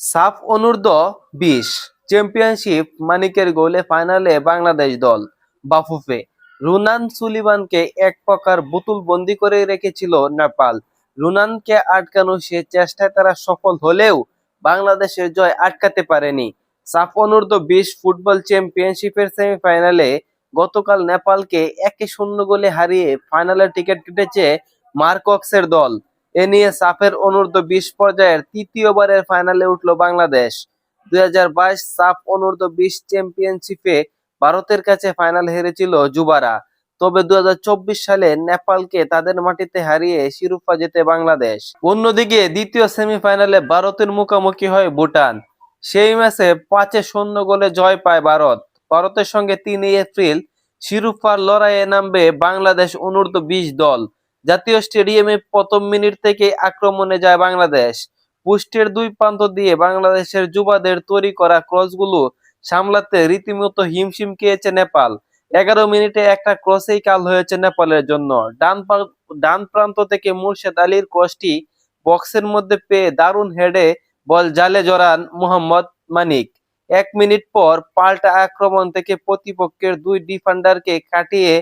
সাফ অনূর্ধ্ব-20 চ্যাম্পিয়নশিপ মানিকের গোলে ফাইনালে বাংলাদেশ দল। বাফুফে রুনান সুলিভানকে এক প্রকার বোতলবন্দি করে রেখেছিল নেপাল। রুনানকে আটকানো সে চেষ্টায় তারা সফল হলেও বাংলাদেশের জয় আটকাতে পারেনি। সাফ অনূর্ধ্ব-20 ফুটবল চ্যাম্পিয়নশিপের সেমিফাইনালে গতকাল নেপালকে 1-0 গোলে হারিয়ে ফাইনালের টিকিট কেটেছে মার্কক্সের দল। এ নিয়ে সাফের অনূর্ধ্ব-20 পর্যায়ের তৃতীয়বারের ফাইনালে উঠল বাংলাদেশ। 2022 সাফ অনূর্ধ্ব-20 চ্যাম্পিয়নশিপে ভারতের কাছে ফাইনাল হেরেছিল যুবারা। তবে 2024 সালে নেপালকে তাদের মাটিতে হারিয়ে শিরোপা জেতে বাংলাদেশ। অন্যদিকে দ্বিতীয় সেমিফাইনালে ভারতের মুখোমুখি হয় ভুটান। সেই ম্যাচে 5-0 গোলে জয় পায় ভারত। ভারতের সঙ্গে 3 এপ্রিল শিরোপার লড়াইয়ে নামবে বাংলাদেশ অনূর্ধ্ব-20 দল। জাতীয় স্টেডিয়ামে প্রথম মিনিট থেকে আক্রমণে যায় বাংলাদেশ। পোস্টের দুই প্রান্ত দিয়ে বাংলাদেশের যুবাদের তৈরি করা ক্রসগুলো সামলাতে রীতিমতো হিমশিম খেয়েছে নেপাল। 11 মিনিটে একটা ক্রসেই কাল হয়েছে নেপালের জন্য। ডান প্রান্ত থেকে মুর্শেদ আলীর ক্রসটি বক্সের মধ্যে পেয়ে দারুণ হেডে বল জালে জড়ান মোহাম্মদ মানিক। 1 মিনিট পর পাল্টা আক্রমণ থেকে প্রতিপক্ষের দুই ডিফেন্ডারকে কাটিয়ে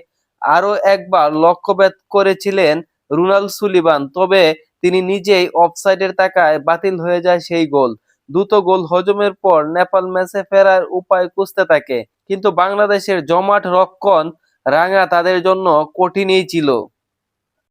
আরো একবার লক্ষ্যভেদ করেছিলেন রুনাল সুলিভান, তবে তিনি নিজেই অফসাইডের তাকায় বাতিল হয়ে যায় সেই গোল। দ্রুত গোল হজমের পর নেপাল ম্যাচে ফেরার উপায় খুঁজতে থাকে, কিন্তু বাংলাদেশের জমাট রক্ষণ রাঙা তাদের জন্য কঠিনই ছিল।